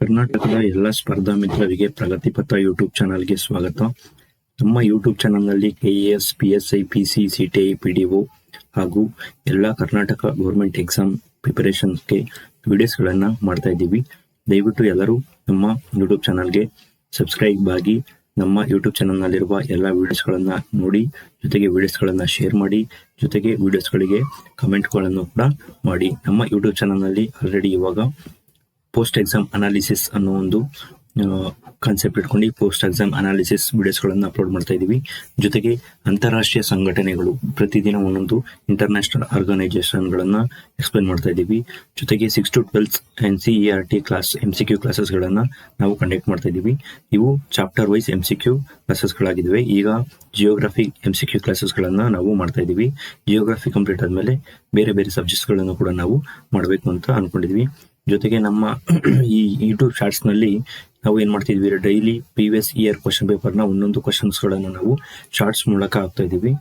ಕರ್ನಾಟಕದ ಎಲ್ಲ ಸ್ಪರ್ಧಾ ಮಿತ್ರರಿಗೆ ಪ್ರಗತಿಪಥ ಯೂಟ್ಯೂಬ್ ಚಾನಲ್ಗೆ ಸ್ವಾಗತ. ನಮ್ಮ ಯೂಟ್ಯೂಬ್ ಚಾನಲ್ನಲ್ಲಿ KAS, PSI, PC, CTI, PDO ಹಾಗೂ ಎಲ್ಲ ಕರ್ನಾಟಕ ಗೌರ್ಮೆಂಟ್ ಎಕ್ಸಾಮ್ ಪ್ರಿಪರೇಷನ್ಸ್ಗೆ ವಿಡಿಯೋಸ್ಗಳನ್ನು ಮಾಡ್ತಾ ಇದ್ದೀವಿ. ದಯವಿಟ್ಟು ಎಲ್ಲರೂ ನಮ್ಮ ಯೂಟ್ಯೂಬ್ ಚಾನಲ್ಗೆ ಸಬ್ಸ್ಕ್ರೈಬ್ ಆಗಿ ನಮ್ಮ ಯೂಟ್ಯೂಬ್ ಚಾನಲ್ನಲ್ಲಿರುವ ಎಲ್ಲ ವಿಡಿಯೋಸ್ಗಳನ್ನು ನೋಡಿ, ಜೊತೆಗೆ ವಿಡಿಯೋಸ್ಗಳನ್ನು ಶೇರ್ ಮಾಡಿ, ಜೊತೆಗೆ ವಿಡಿಯೋಸ್ಗಳಿಗೆ ಕಮೆಂಟ್ಗಳನ್ನು ಕೂಡ ಮಾಡಿ. ನಮ್ಮ ಯೂಟ್ಯೂಬ್ ಚಾನಲ್ನಲ್ಲಿ ಆಲ್ರೆಡಿ ಇವಾಗ ಪೋಸ್ಟ್ ಎಕ್ಸಾಮ್ ಅನಾಲಿಸಿಸ್ ಅನ್ನೋ ಒಂದು ಕಾನ್ಸೆಪ್ಟ್ ಇಟ್ಕೊಂಡು ಪೋಸ್ಟ್ ಎಕ್ಸಾಮ್ ಅನಾಲಿಸಿಸ್ ವಿಡಿಯೋಸ್ಗಳನ್ನು ಅಪ್ಲೋಡ್ ಮಾಡ್ತಾ ಇದ್ದೀವಿ. ಜೊತೆಗೆ ಅಂತಾರಾಷ್ಟ್ರೀಯ ಸಂಘಟನೆಗಳು ಪ್ರತಿದಿನ ಒಂದೊಂದು ಇಂಟರ್ನ್ಯಾಷನಲ್ ಆರ್ಗನೈಸೇಷನ್ಗಳನ್ನು ಎಕ್ಸ್ಪ್ಲೇನ್ ಮಾಡ್ತಾ ಇದ್ದೀವಿ. ಜೊತೆಗೆ 6 to 12 NCERT ಕ್ಲಾಸ್ MCQ ಕ್ಲಾಸಸ್ಗಳನ್ನು ನಾವು ಕಂಡಕ್ಟ್ ಮಾಡ್ತಾ ಇದ್ದೀವಿ. ಇವು ಚಾಪ್ಟರ್ ವೈಸ್ MCQ ಕ್ಲಾಸಸ್ಗಳಾಗಿದ್ದಾವೆ. ಈಗ ಜಿಯೋಗ್ರಫಿ MCQ ಕ್ಲಾಸಸ್ಗಳನ್ನು ನಾವು ಮಾಡ್ತಾ ಇದ್ದೀವಿ. ಜಿಯೋಗ್ರಫಿ ಕಂಪ್ಲೀಟ್ ಆದಮೇಲೆ ಬೇರೆ ಬೇರೆ ಸಬ್ಜೆಕ್ಟ್ಸ್ಗಳನ್ನು ಕೂಡ ನಾವು ಮಾಡಬೇಕು ಅಂತ ಅಂದ್ಕೊಂಡಿದ್ವಿ. ಜೊತೆಗೆ ನಮ್ಮ ಈ ಯೂಟ್ಯೂಬ್ ಶಾರ್ಟ್ಸ್ನಲ್ಲಿ ನಾವು ಏನು ಮಾಡ್ತಿದ್ವಿ, ಡೈಲಿ ಪ್ರೀವಿಯಸ್ ಇಯರ್ ಕ್ವಶನ್ ಪೇಪರ್ನ ಒಂದೊಂದು ಕ್ವಶನ್ಸ್ಗಳನ್ನು ನಾವು ಶಾರ್ಟ್ಸ್ ಮೂಲಕ ಹಾಕ್ತಾ ಇದ್ದೀವಿ.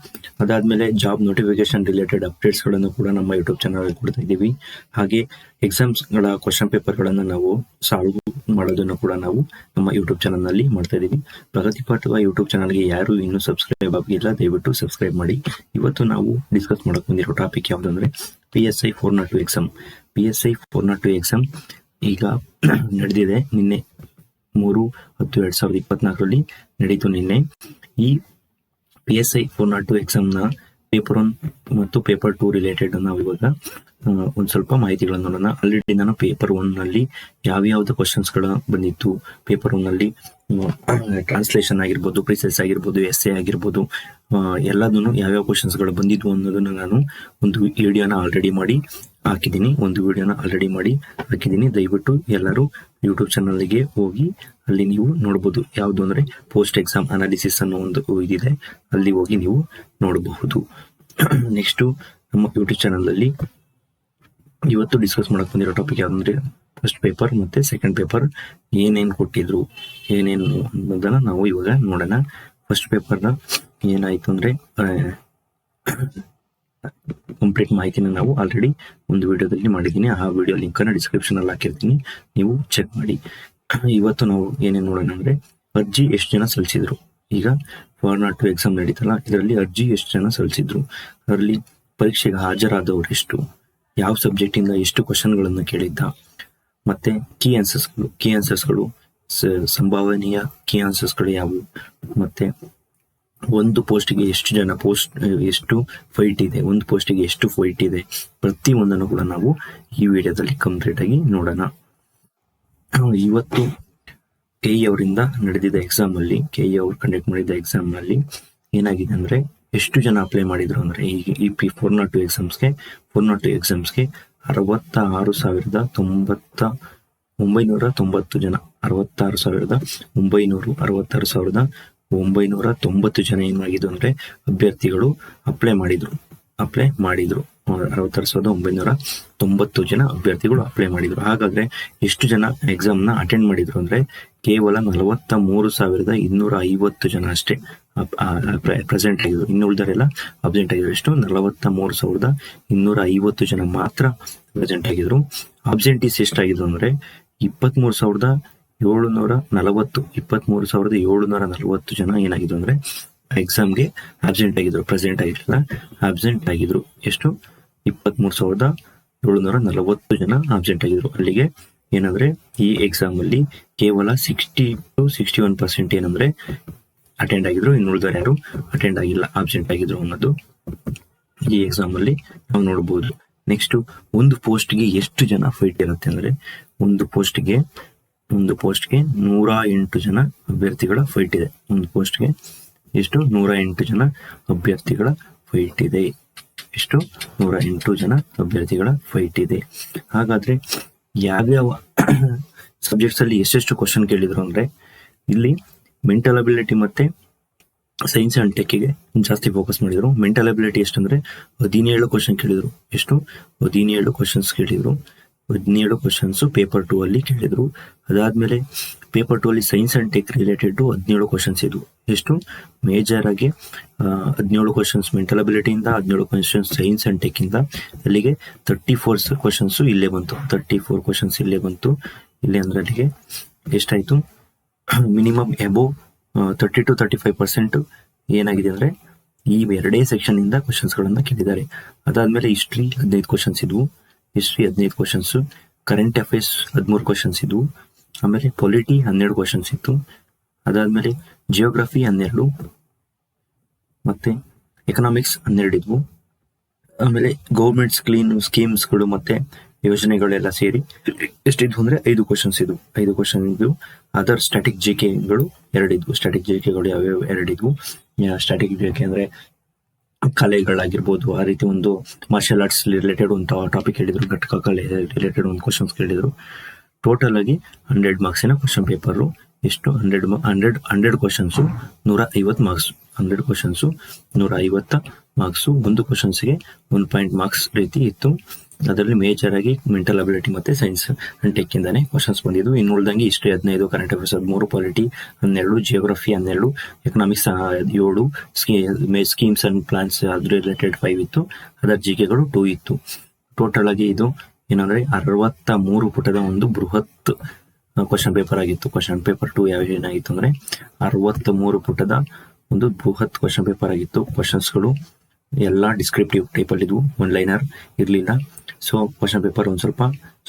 ಅದಾದಮೇಲೆ ಜಾಬ್ ನೋಟಿಫಿಕೇಶನ್ ರಿಲೇಟೆಡ್ ಅಪ್ಡೇಟ್ಸ್ಗಳನ್ನು ಕೂಡ ನಮ್ಮ ಯೂಟ್ಯೂಬ್ ಚಾನಲಲ್ಲಿ ಕೊಡ್ತಾ ಇದ್ದೀವಿ. ಹಾಗೆ ಎಕ್ಸಾಮ್ಸ್ಗಳ ಕ್ವಶನ್ ಪೇಪರ್ಗಳನ್ನು ನಾವು ಸಾಲ್ವ್ ಮಾಡೋದನ್ನು ಕೂಡ ನಾವು ನಮ್ಮ ಯೂಟ್ಯೂಬ್ ಚಾನಲ್ನಲ್ಲಿ ಮಾಡ್ತಾ ಇದ್ದೀವಿ. ಪ್ರಗತಿಪಥ ಯೂಟ್ಯೂಬ್ ಚಾನಲ್ಗೆ ಯಾರು ಇನ್ನೂ ಸಬ್ಸ್ಕ್ರೈಬ್ ಆಗಿಲ್ಲ, ದಯವಿಟ್ಟು ಸಬ್ಸ್ಕ್ರೈಬ್ ಮಾಡಿ. ಇವತ್ತು ನಾವು ಡಿಸ್ಕಸ್ ಮಾಡೋಕೆ ಬಂದಿರೋ ಟಾಪಿಕ್ ಯಾವುದಂದ್ರೆ PSI 402 ಎಕ್ಸಾಮ್. PSI 402 ಎಕ್ಸಾಮ್ ಈಗ ನಡೆದಿದೆ. ನಿನ್ನೆ 3/10/2024 ನಡೀತು. ನಿನ್ನೆ ಈ PSI 402 ಎಕ್ಸಾಮ್ನ ಪೇಪರ್ 1 ಮತ್ತು ಪೇಪರ್ 2 ರಿಲೇಟೆಡ್ ನಾವು ಇವಾಗ ಒಂದು ಸ್ವಲ್ಪ ಮಾಹಿತಿಗಳನ್ನು ನೋಡೋಣ. ಆಲ್ರೆಡಿ ನಾನು ಪೇಪರ್ 1ನಲ್ಲಿ ಯಾವ್ಯಾವ್ದು ಕ್ವಶನ್ಸ್ಗಳು ಬಂದಿತ್ತು, ಪೇಪರ್ 1ನಲ್ಲಿ ಟ್ರಾನ್ಸ್ಲೇಷನ್ ಆಗಿರ್ಬೋದು, ಪ್ರಿಸೈಸ್ ಆಗಿರ್ಬೋದು, ಎಸ್ಸೆ ಆಗಿರ್ಬೋದು, ಎಲ್ಲದನ್ನು ಯಾವ್ಯಾವ ಕ್ವಶನ್ಸ್ಗಳು ಬಂದಿದ್ವು ಅನ್ನೋದನ್ನು ನಾನು ಒಂದು ವಿಡಿಯೋನ ಆಲ್ರೆಡಿ ಮಾಡಿ ಹಾಕಿದ್ದೀನಿ. ದಯವಿಟ್ಟು ಎಲ್ಲರೂ ಯೂಟ್ಯೂಬ್ ಚಾನಲ್ಗೆ ಹೋಗಿ ಅಲ್ಲಿ ನೀವು ನೋಡ್ಬೋದು. ಯಾವುದು ಅಂದರೆ ಪೋಸ್ಟ್ ಎಕ್ಸಾಮ್ ಅನಾಲಿಸಿಸ್ ಅನ್ನೋ ಒಂದು ಇದಿದೆ, ಅಲ್ಲಿ ಹೋಗಿ ನೀವು ನೋಡಬಹುದು. ನೆಕ್ಸ್ಟು ನಮ್ಮ ಯೂಟ್ಯೂಬ್ ಚಾನಲಲ್ಲಿ ಇವತ್ತು ಡಿಸ್ಕಸ್ ಮಾಡಕ್ ಬಂದಿರೋ ಟಾಪಿಕ್ ಯಾವುದಂದ್ರೆ ಫಸ್ಟ್ ಪೇಪರ್ ಮತ್ತು ಸೆಕೆಂಡ್ ಪೇಪರ್ ಏನೇನು ಕೊಟ್ಟಿದ್ರು, ಏನೇನು ಅನ್ನೋದನ್ನ ನಾವು ಇವಾಗ ನೋಡೋಣ. ಫಸ್ಟ್ ಪೇಪರ್ನ ಏನಾಯ್ತು ಅಂದರೆ ಕಂಪ್ಲೀಟ್ ಮಾಹಿತಿನ ನಾವು ಆಲ್ರೆಡಿ ಒಂದು ವಿಡಿಯೋದಲ್ಲಿ ಮಾಡಿದ್ದೀನಿ. ಆ ವಿಡಿಯೋ ಲಿಂಕನ್ನು ಡಿಸ್ಕ್ರಿಪ್ಷನಲ್ಲಿ ಹಾಕಿರ್ತೀನಿ, ನೀವು ಚೆಕ್ ಮಾಡಿ. ಇವತ್ತು ನಾವು ಏನೇನು ನೋಡೋಣ ಅಂದರೆ ಅರ್ಜಿ ಎಷ್ಟು ಜನ ಸಲ್ಲಿಸಿದ್ರು. ಈಗ 402 ಎಕ್ಸಾಮ್ ನಡೀತಲ್ಲ, ಇದರಲ್ಲಿ ಅರ್ಜಿ ಎಷ್ಟು ಜನ ಸಲ್ಲಿಸಿದ್ರು, ಅದರಲ್ಲಿ ಪರೀಕ್ಷೆಗೆ ಹಾಜರಾದವರು ಎಷ್ಟು, ಯಾವ ಸಬ್ಜೆಕ್ಟಿಂದ ಎಷ್ಟು ಕ್ವಶನ್ಗಳನ್ನು ಕೇಳಿದ್ದ, ಮತ್ತೆ ಕೀ ಆನ್ಸರ್ಸ್ಗಳು ಸಂಭಾವನೀಯ ಕೀ ಆನ್ಸರ್ಸ್ಗಳು ಯಾವುವು, ಮತ್ತೆ ಒಂದು ಪೋಸ್ಟಿಗೆ ಎಷ್ಟು ಫೈಟ್ ಇದೆ, ಒಂದು ಪೋಸ್ಟಿಗೆ ಎಷ್ಟು ಫೈಟ್ ಇದೆ, ಪ್ರತಿಯೊಂದನ್ನು ಕೂಡ ನಾವು ಈ ವಿಡಿಯೋದಲ್ಲಿ ಕಂಪ್ಲೀಟ್ ಆಗಿ ನೋಡೋಣ. ಇವತ್ತು KE ಅವರಿಂದ ನಡೆದಿದ್ದ ಎಕ್ಸಾಮ್ ಅಲ್ಲಿ, KE ಅವರು ಕಂಡಕ್ಟ್ ಮಾಡಿದ್ದ ಎಕ್ಸಾಮ್ ನಲ್ಲಿ ಏನಾಗಿದೆ ಅಂದ್ರೆ ಎಷ್ಟು ಜನ ಅಪ್ಲೈ ಮಾಡಿದ್ರು ಅಂದ್ರೆ ಈ 402 ಎಕ್ಸಾಮ್ಸ್ಗೆ 66,990 ಜನ, 66,990 ಜನ ಏನಾಗಿದ್ದು ಅಂದ್ರೆ ಅಭ್ಯರ್ಥಿಗಳು ಅಪ್ಲೈ ಮಾಡಿದ್ರು. 66,990 ಜನ ಅಭ್ಯರ್ಥಿಗಳು ಅಪ್ಲೈ ಮಾಡಿದ್ರು. ಹಾಗಾದ್ರೆ ಎಷ್ಟು ಜನ ಎಕ್ಸಾಮ್ನ ಅಟೆಂಡ್ ಮಾಡಿದ್ರು ಅಂದ್ರೆ ಕೇವಲ 43,250 ಜನ ಅಷ್ಟೇ ಪ್ರೆಸೆಂಟ್ ಆಗಿದ್ರು. ಇನ್ನು ಉಳಿದರೆಲ್ಲ ಅಬ್ಸೆಂಟ್ ಆಗಿದ್ರು. ಎಷ್ಟು? 43,250 ಜನ ಮಾತ್ರ ಪ್ರೆಸೆಂಟ್ ಆಗಿದ್ರು. ಅಬ್ಸೆಂಟೀಸ್ ಎಷ್ಟಾಗಿದ್ರು ಅಂದ್ರೆ 23,740 ಜನ ಏನಾಗಿದ್ರು ಅಂದ್ರೆ ಎಕ್ಸಾಮ್ಗೆ ಆಬ್ಸೆಂಟ್ ಆಗಿದ್ರು, ಪ್ರೆಸೆಂಟ್ ಆಗಿರಲಿಲ್ಲ, ಆಬ್ಸೆಂಟ್ ಆಗಿದ್ರು. ಎಷ್ಟು? 23,740 ಜನ ಆಬ್ಸೆಂಟ್ ಆಗಿದ್ರು. ಅಲ್ಲಿಗೆ ಏನಂದ್ರೆ ಈ ಎಕ್ಸಾಮ್ ಅಲ್ಲಿ ಕೇವಲ 60 to 61% ಏನಂದ್ರೆ ಅಟೆಂಡ್ ಆಗಿದ್ರು, ಇನ್ನು ಉಳಿದವರು ಯಾರು ಅಟೆಂಡ್ ಆಗಿಲ್ಲ, ಆಬ್ಸೆಂಟ್ ಆಗಿದ್ರು ಅನ್ನೋದು ಈ ಎಕ್ಸಾಮ್ ಅಲ್ಲಿ ನಾವು ನೋಡಬಹುದು. ನೆಕ್ಸ್ಟ್, ಒಂದು ಪೋಸ್ಟ್ಗೆ ಎಷ್ಟು ಜನ ಫೈಟ್ ಇರುತ್ತೆ ಅಂದ್ರೆ ಒಂದು ಪೋಸ್ಟ್ಗೆ 108 ಜನ ಅಭ್ಯರ್ಥಿಗಳ ಫೈಟ್ ಇದೆ. ಒಂದು ಪೋಸ್ಟ್ಗೆ ಎಷ್ಟು? 108 ಜನ ಅಭ್ಯರ್ಥಿಗಳ ಫೈಟ್ ಇದೆ. ಎಷ್ಟು? 108 ಜನ ಅಭ್ಯರ್ಥಿಗಳ ಫೈಟ್ ಇದೆ. ಹಾಗಾದ್ರೆ ಯಾವ್ಯಾವ ಸಬ್ಜೆಕ್ಟ್ಸ್ ಅಲ್ಲಿ ಎಷ್ಟೆಷ್ಟು ಕ್ವಶನ್ ಕೇಳಿದ್ರು ಅಂದ್ರೆ ಇಲ್ಲಿ ಮೆಂಟಲ್ ಅಬಿಲಿಟಿ ಮತ್ತೆ ಸೈನ್ಸ್ ಅಂಡ್ ಟೆಕ್ಕಿಗೆ ಜಾಸ್ತಿ ಫೋಕಸ್ ಮಾಡಿದ್ರು. ಮೆಂಟಲ್ ಅಬಿಲಿಟಿ ಎಷ್ಟಂದ್ರೆ 17 ಕ್ವಶನ್ ಕೇಳಿದ್ರು. ಎಷ್ಟು? 17 ಕ್ವಶನ್ಸ್ ಕೇಳಿದ್ರು. 17 ಕ್ವಶನ್ಸ್ ಪೇಪರ್ 2 ಅಲ್ಲಿ ಕೇಳಿದ್ರು. ಅದಾದ್ಮೇಲೆ ಪೇಪರ್ 2 ಅಲ್ಲಿ science and tech related 17 questions ಇದ್ವು. ಎಷ್ಟು? ಮೇಜರ್ ಆಗಿ 17 ಕ್ವಶನ್ಸ್ ಮೆಂಟಲ್ ಅಬಿಲಿಟಿಯಿಂದ, 17 ಕ್ವಶನ್ಸ್ ಸೈನ್ಸ್ ಅಂಡ್ ಟೆಕ್ ಇಂದ, ಅಲ್ಲಿಗೆ 34 ಕ್ವಶನ್ಸ್ ಇಲ್ಲೇ ಬಂತು. ಇಲ್ಲಿ ಅಂದ್ರೆ ಅಲ್ಲಿಗೆ ಎಷ್ಟಾಯ್ತು, ಮಿನಿಮಮ್ ಎಬೋ 30 to 35% ಏನಾಗಿದೆ ಅಂದ್ರೆ ಈ ಎರಡೇ ಸೆಕ್ಷನ್ ಇಂದ ಕ್ವಶನ್ಸ್ ಗಳನ್ನ ಕೇಳಿದ್ದಾರೆ. ಅದಾದ್ಮೇಲೆ ಹಿಸ್ಟ್ರಿ 15 ಕ್ವಶನ್ಸ್ ಇದ್ವು, history 15 questions, current affairs 13 questions ಇದ್ವು, ಆಮೇಲೆ ಪೊಲಿಟಿ 12 ಕ್ವಶನ್ಸ್ ಇತ್ತು, ಅದಾದ್ಮೇಲೆ ಜಿಯೋಗ್ರಫಿ 12, ಮತ್ತೆ ಎಕನಾಮಿಕ್ಸ್ 12 ಇದ್ವು, ಆಮೇಲೆ ಗೌರ್ಮೆಂಟ್ ಸ್ಕೀಮ್ಸ್ಗಳು ಮತ್ತೆ ಯೋಜನೆಗಳೆಲ್ಲ ಸೇರಿ ಎಷ್ಟಿದ್ವು ಅಂದ್ರೆ 5 ಕ್ವಶನ್ಸ್ ಇದ್ವು, 5 ಕ್ವಶನ್ ಇದ್ವು. ಅದರ್ ಸ್ಟ್ಯಾಟಿಕ್ ಜಿಕೆಗಳು 2 ಇದ್ವು. ಸ್ಟ್ಯಾಟಿಕ್ ಜಿಕೆಗಳು ಯಾವ್ಯಾವ 2 ಇದ್ವು. ಸ್ಟ್ಯಾಟಿಕ್ ಜಿಕೆ ಅಂದ್ರೆ ಕಲೆಗಳಾಗಿರ್ಬೋದು, ಆ ರೀತಿ ಒಂದು ಮಾರ್ಷಲ್ ಆರ್ಟ್ಸ್ ರಿಲೇಟೆಡ್ ಒಂದು ಟಾಪಿಕ್ ಹೇಳಿದ್ರು, ಘಟಕ ಕಲೆ ರಿಲೇಟೆಡ್ ಒಂದು ಕ್ವಶನ್ಸ್ ಕೇಳಿದ್ರು. ಟೋಟಲ್ ಆಗಿ 100 ಮಾರ್ಕ್ಸಿನ ಕ್ವಶನ್ ಪೇಪರ್. ಎಷ್ಟು 100 ಕ್ವಶನ್ಸ್ 150 ಮಾರ್ಕ್ಸ್. 100 questions 150 marks. ಒಂದು ಕ್ವಶನ್ಸ್ಗೆ 1 ಪಾಯಿಂಟ್ ಮಾರ್ಕ್ಸ್ ರೀತಿ ಇತ್ತು. ಅದರಲ್ಲಿ ಮೇಜರ್ ಆಗಿ ಮೆಂಟಲ್ ಅಬಿಲಿಟಿ ಮತ್ತೆ ಸೈನ್ಸ್ ಅಂಡ್ ಟೆಕ್ ಇಂದಾನೆ ಕ್ವಶನ್ಸ್ ಬಂದಿದ್ವು. ಇನ್ನು ಉಳಿದಂಗೆ history 15, current affairs 13, polity 12, geography 12, economics 7, schemes and plans ಅದ್ರ ರಿಲೇಟೆಡ್ 5 ಇತ್ತು. ಅದರ ಜಿಕೆಗಳು 2 ಇತ್ತು. ಟೋಟಲ್ ಆಗಿ ಇದು ಏನಂದ್ರೆ 63 ಪುಟದ ಒಂದು ಬೃಹತ್ ಕ್ವಶನ್ ಪೇಪರ್ ಆಗಿತ್ತು. ಕ್ವಶನ್ ಪೇಪರ್ 2 ಏನಾಗಿತ್ತು ಅಂದ್ರೆ 63 ಪುಟದ ಒಂದು ಬೃಹತ್ ಕ್ವಶನ್ ಪೇಪರ್ ಆಗಿತ್ತು. ಕ್ವಶನ್ಸ್ಗಳು ಎಲ್ಲ ಡಿಸ್ಕ್ರಿಪ್ಟಿವ್ ಟೈಪ್ ಅಲ್ಲಿ ಇದ್ವು, ಒನ್ ಲೈನರ್ ಇರ್ಲಿಲ್ಲ. ಸೊ ಕ್ವಶನ್ ಪೇಪರ್ ಒಂದ್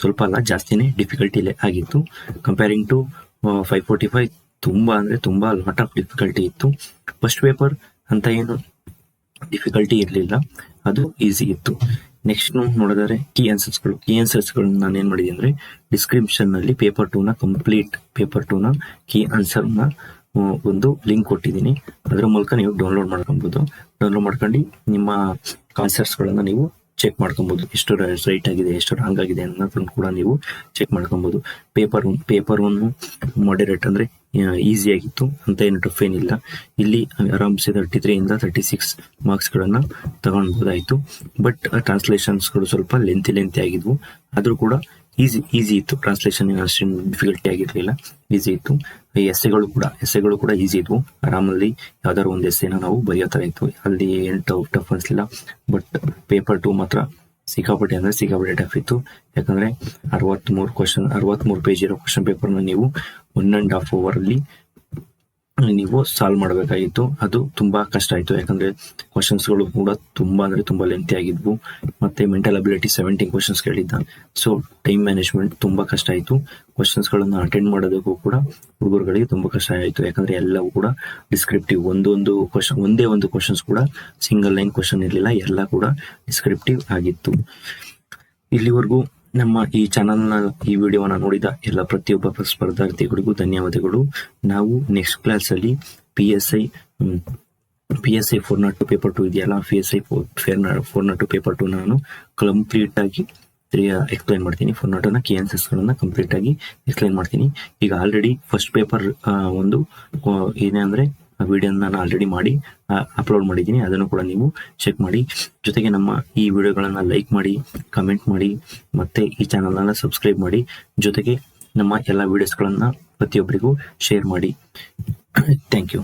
ಸ್ವಲ್ಪ ಅಲ್ಲ ಜಾಸ್ತಿನೇ ಡಿಫಿಕಲ್ಟಿ ಆಗಿತ್ತು. ಕಂಪೇರಿಂಗ್ ಟು 545 ತುಂಬಾ ಅಂದ್ರೆ ತುಂಬಾ ಲಾಟ್ ಆಫ್ ಡಿಫಿಕಲ್ಟಿ ಇತ್ತು. ಫಸ್ಟ್ ಪೇಪರ್ ಅಂತ ಏನು ಡಿಫಿಕಲ್ಟಿ ಇರ್ಲಿಲ್ಲ, ಅದು ಈಸಿ ಇತ್ತು. ನೆಕ್ಸ್ಟ್ ನೋಡಿದರೆ ಕೀ ಆನ್ಸರ್ಸ್ಗಳು ನಾನು ಏನ್ ಮಾಡಿದೆ ಅಂದ್ರೆ ಡಿಸ್ಕ್ರಿಪ್ಷನ್ ನಲ್ಲಿ ಪೇಪರ್ 2 ನ ಕಂಪ್ಲೀಟ್ ಪೇಪರ್ 2 ನ ಕೀ ಆನ್ಸರ್ ನ ಒಂದು ಲಿಂಕ್ ಕೊಟ್ಟಿದ್ದೀನಿ. ಅದರ ಮೂಲಕ ನೀವು ಡೌನ್ಲೋಡ್ ಮಾಡ್ಕೊಬಹುದು. ಡೌನ್ಲೋಡ್ ಮಾಡ್ಕೊಂಡು ನಿಮ್ಮ ಆನ್ಸರ್ಸ್ ಗಳನ್ನ ನೀವು ಚೆಕ್ ಮಾಡ್ಕೊಬಹುದು, ಎಷ್ಟು ರೈಟ್ ಆಗಿದೆ ಎಷ್ಟು ರಾಂಗ್ ಆಗಿದೆ ಅನ್ನೋದನ್ನು ಕೂಡ ನೀವು ಚೆಕ್ ಮಾಡ್ಕೊಬಹುದು. ಪೇಪರ್ 1 ಮಾಡರೇಟ್ ಅಂದ್ರೆ ಈಸಿ ಆಗಿತ್ತು, ಅಂತ ಏನು ಟಫ್ ಏನಿಲ್ಲ. ಇಲ್ಲಿ ಆರಾಮ್ಸೆ 33 ಇಂದ 36 ಮಾರ್ಕ್ಸ್ ಗಳನ್ನ ತಗೊಳ್ಬಹುದಾಯ್ತು. ಬಟ್ ಟ್ರಾನ್ಸ್ಲೇಷನ್ಸ್ ಗಳು ಸ್ವಲ್ಪ ಲೆಂತಿ ಆಗಿದ್ವು, ಆದ್ರೂ ಕೂಡ ಈಸಿ ಇತ್ತು. ಟ್ರಾನ್ಸ್ಲೇಷನ್ ಅಷ್ಟೇನು ಡಿಫಿಕಲ್ಟಿ ಆಗಿರ್ಲಿಲ್ಲ, ಈಸಿ ಇತ್ತು. ಎಸ್ಸೆಗಳು ಕೂಡ ಈಸಿ ಇದ್ವು. ಆರಾಮಲ್ಲಿ ಯಾವ್ದಾದ್ರು ಒಂದು ಎಸ್ಸೆನ ನಾವು ಬರೆಯೋ ತರ ಇತ್ತು, ಅಲ್ಲಿ ಏನು ಟಫ್ ಅನ್ಸಲಿಲ್ಲ. ಬಟ್ ಪೇಪರ್ 2 ಮಾತ್ರ ಸಿಕ್ಕಾಪಟ್ಟೆ ಟಫ್ ಇತ್ತು. ಯಾಕಂದ್ರೆ 63 ಪೇಜ್ ಇರೋ ಕ್ವಶನ್ ಪೇಪರ್ನ ನೀವು 1.5 hour ಅಲ್ಲಿ ನೀವು ಸಾಲ್ವ್ ಮಾಡಬೇಕಾಗಿತ್ತು. ಅದು ತುಂಬಾ ಕಷ್ಟ ಆಯ್ತು, ಯಾಕಂದ್ರೆ ಕ್ವಶನ್ಸ್ ಗಳು ಕೂಡ ತುಂಬಾ ಲೆಂತಿ ಆಗಿದ್ವು. ಮತ್ತೆ ಮೆಂಟಲ್ ಅಬಿಲಿಟಿ 17 ಕ್ವಶನ್ಸ್ ಕೇಳಿದ್ದ. ಸೊ ಟೈಮ್ ಮ್ಯಾನೇಜ್ಮೆಂಟ್ ತುಂಬಾ ಕಷ್ಟ ಆಯ್ತು. ಕ್ವಶನ್ಸ್ ಗಳನ್ನ ಅಟೆಂಡ್ ಮಾಡೋದಕ್ಕೂ ಕೂಡ ಹುಡುಗರುಗಳಿಗೆ ತುಂಬಾ ಕಷ್ಟ ಆಯ್ತು, ಯಾಕಂದ್ರೆ ಎಲ್ಲವೂ ಕೂಡ ಡಿಸ್ಕ್ರಿಪ್ಟಿವ್. ಒಂದೇ ಒಂದು ಕ್ವಶನ್ಸ್ ಕೂಡ ಸಿಂಗಲ್ ಲೈನ್ ಕ್ವಶನ್ ಇರ್ಲಿಲ್ಲ, ಎಲ್ಲ ಕೂಡ ಡಿಸ್ಕ್ರಿಪ್ಟಿವ್ ಆಗಿತ್ತು. ಇಲ್ಲಿವರೆಗೂ ನಮ್ಮ ಈ ಚಾನಲ್ನ ಈ ವಿಡಿಯೋನ ನೋಡಿದ ಎಲ್ಲ ಪ್ರತಿಯೊಬ್ಬ ಸ್ಪರ್ಧಾರ್ಥಿಗಳಿಗೂ ಧನ್ಯವಾದಗಳು. ನಾವು ನೆಕ್ಸ್ಟ್ ಕ್ಲಾಸ್ ಅಲ್ಲಿ PSI 402 ಪೇಪರ್ 2 ಇದೆಯಲ್ಲ, PSI 402 ಪೇಪರ್ 2 ನಾನು ಕಂಪ್ಲೀಟ್ ಆಗಿ ಎಕ್ಸ್ಪ್ಲೈನ್ ಮಾಡ್ತೀನಿ. 402 ಕೀ ಆನ್ಸರ್ಸ್ ಗಳನ್ನ ಕಂಪ್ಲೀಟ್ ಆಗಿ ಎಕ್ಸ್ಪ್ಲೈನ್ ಮಾಡ್ತೀನಿ. ಈಗ ಆಲ್ರೆಡಿ ಫಸ್ಟ್ ಪೇಪರ್ ಒಂದು ಏನಂದ್ರೆ ವಿಡಿಯೋನ ನಾನು ಆಲ್ರೆಡಿ ಮಾಡಿ ಅಪ್ಲೋಡ್ ಮಾಡಿದ್ದೀನಿ, ಅದನ್ನು ಕೂಡ ನೀವು ಚೆಕ್ ಮಾಡಿ. ಜೊತೆಗೆ ನಮ್ಮ ಈ ವಿಡಿಯೋಗಳನ್ನ ಲೈಕ್ ಮಾಡಿ, ಕಮೆಂಟ್ ಮಾಡಿ, ಮತ್ತೆ ಈ ಚಾನಲ್ನ ಸಬ್ಸ್ಕ್ರೈಬ್ ಮಾಡಿ. ಜೊತೆಗೆ ನಮ್ಮ ಎಲ್ಲ ವಿಡಿಯೋಸ್ಗಳನ್ನ ಪ್ರತಿಯೊಬ್ಬರಿಗೂ ಶೇರ್ ಮಾಡಿ. Thank you.